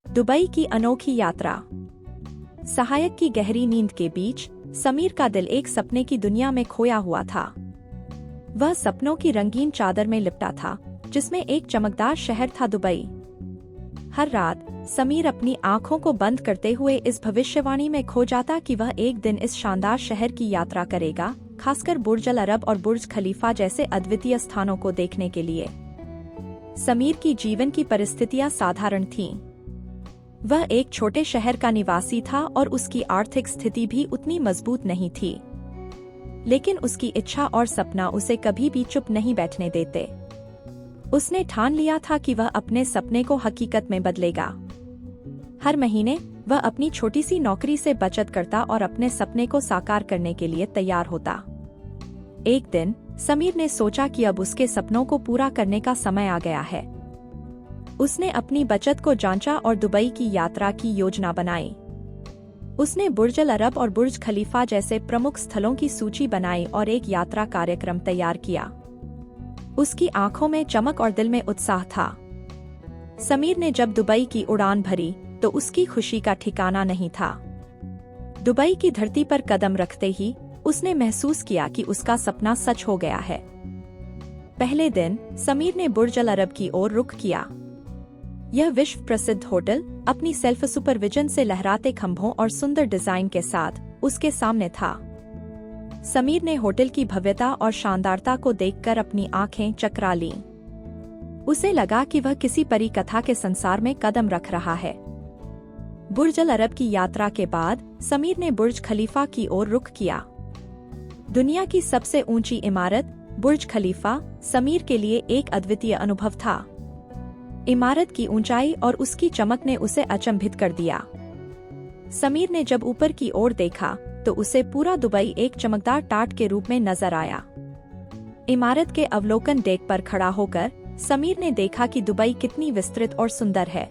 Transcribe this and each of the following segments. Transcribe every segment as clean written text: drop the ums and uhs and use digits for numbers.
Dubai की अनोखी यात्रा। सहायक की गहरी नींद के बीच समीर का दिल एक सपने की दुनिया में खोया हुआ था। वह सपनों की रंगीन चादर में लिपटा था, जिसमें एक चमकदार शहर था, दुबई। हर रात समीर अपनी आंखों को बंद करते हुए इस भविष्यवाणी में खो जाता कि वह एक दिन इस शानदार शहर की यात्रा करेगा, खासकर बुर्ज अल अरब और बुर्ज खलीफा जैसे अद्वितीय स्थानों को देखने के लिए। समीर की जीवन की परिस्थितियां साधारण थीं। वह एक छोटे शहर का निवासी था और उसकी आर्थिक स्थिति भी उतनी मजबूत नहीं थी। लेकिन उसकी इच्छा और सपना उसे कभी भी चुप नहीं बैठने देते। उसने ठान लिया था कि वह अपने सपने को हकीकत में बदलेगा। हर महीने वह अपनी छोटी सी नौकरी से बचत करता और अपने सपने को साकार करने के लिए तैयार होता। एक दिन समीर ने सोचा कि अब उसके सपनों को पूरा करने का समय आ गया है। उसने अपनी बचत को जांचा और दुबई की यात्रा की योजना बनाई। उसने बुर्ज अल अरब और बुर्ज खलीफा जैसे प्रमुख स्थलों की सूची बनाई और एक यात्रा कार्यक्रम तैयार किया। उसकी आंखों में चमक और दिल में उत्साह था। समीर ने जब दुबई की उड़ान भरी तो उसकी खुशी का ठिकाना नहीं था। दुबई की धरती पर कदम रखते ही उसने महसूस किया कि उसका सपना सच हो गया है। पहले दिन समीर ने बुर्ज अल अरब की ओर रुख किया। यह विश्व प्रसिद्ध होटल अपनी सेल्फ सुपरविजन से लहराते खंभों और सुंदर डिजाइन के साथ उसके सामने था। समीर ने होटल की भव्यता और शानदारता को देखकर अपनी आंखें चकरा लीं। उसे लगा कि वह किसी परी कथा के संसार में कदम रख रहा है। बुर्ज अल अरब की यात्रा के बाद समीर ने बुर्ज खलीफा की ओर रुख किया। दुनिया की सबसे ऊंची इमारत बुर्ज खलीफा समीर के लिए एक अद्वितीय अनुभव था। इमारत की ऊंचाई और उसकी चमक ने उसे अचंभित कर दिया। समीर ने जब ऊपर की ओर देखा तो उसे पूरा दुबई एक चमकदार टाट के रूप में नजर आया। इमारत के अवलोकन डेक पर खड़ा होकर समीर ने देखा कि दुबई कितनी विस्तृत और सुंदर है।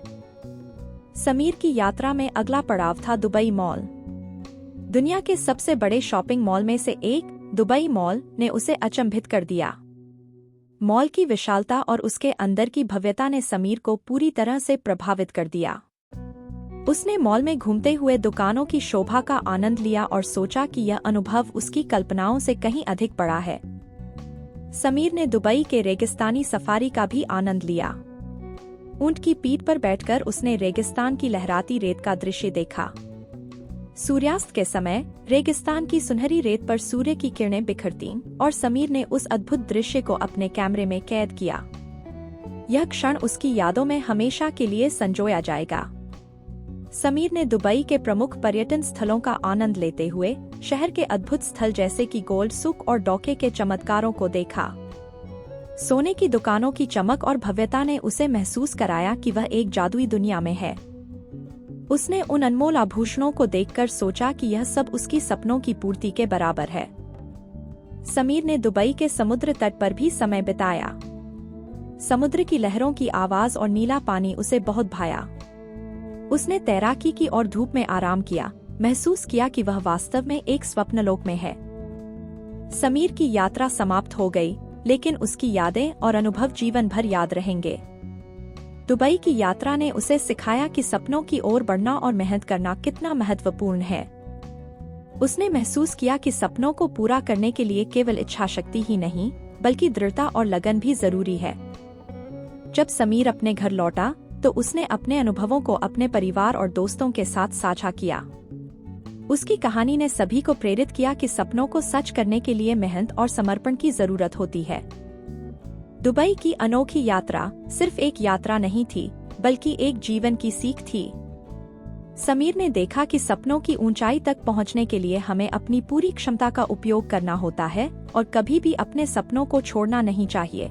समीर की यात्रा में अगला पड़ाव था दुबई मॉल। दुनिया के सबसे बड़े शॉपिंग मॉल में से एक दुबई मॉल ने उसे अचंभित कर दिया। मॉल की विशालता और उसके अंदर की भव्यता ने समीर को पूरी तरह से प्रभावित कर दिया। उसने मॉल में घूमते हुए दुकानों की शोभा का आनंद लिया और सोचा कि यह अनुभव उसकी कल्पनाओं से कहीं अधिक बड़ा है। समीर ने दुबई के रेगिस्तानी सफारी का भी आनंद लिया। ऊंट की पीठ पर बैठकर उसने रेगिस्तान की लहराती रेत का दृश्य देखा। सूर्यास्त के समय रेगिस्तान की सुनहरी रेत पर सूर्य की किरणें बिखरतीं और समीर ने उस अद्भुत दृश्य को अपने कैमरे में कैद किया। यह क्षण उसकी यादों में हमेशा के लिए संजोया जाएगा। समीर ने दुबई के प्रमुख पर्यटन स्थलों का आनंद लेते हुए शहर के अद्भुत स्थल जैसे कि गोल्ड सुक और डॉके के चमत्कारों को देखा। सोने की दुकानों की चमक और भव्यता ने उसे महसूस कराया कि वह एक जादुई दुनिया में है। उसने उन अनमोल आभूषणों को देखकर सोचा कि यह सब उसकी सपनों की पूर्ति के बराबर है। समीर ने दुबई के समुद्र तट पर भी समय बिताया। समुद्र की लहरों की आवाज और नीला पानी उसे बहुत भाया। उसने तैराकी की और धूप में आराम किया, महसूस किया कि वह वास्तव में एक स्वप्नलोक में है। समीर की यात्रा समाप्त हो गई, लेकिन उसकी यादें और अनुभव जीवन भर याद रहेंगे। दुबई की यात्रा ने उसे सिखाया कि सपनों की ओर बढ़ना और मेहनत करना कितना महत्वपूर्ण है। उसने महसूस किया कि सपनों को पूरा करने के लिए केवल इच्छा शक्ति ही नहीं, बल्कि दृढ़ता और लगन भी जरूरी है। जब समीर अपने घर लौटा तो उसने अपने अनुभवों को अपने परिवार और दोस्तों के साथ साझा किया। उसकी कहानी ने सभी को प्रेरित किया कि सपनों को सच करने के लिए मेहनत और समर्पण की जरूरत होती है। दुबई की अनोखी यात्रा सिर्फ एक यात्रा नहीं थी, बल्कि एक जीवन की सीख थी। समीर ने देखा कि सपनों की ऊंचाई तक पहुंचने के लिए हमें अपनी पूरी क्षमता का उपयोग करना होता है और कभी भी अपने सपनों को छोड़ना नहीं चाहिए।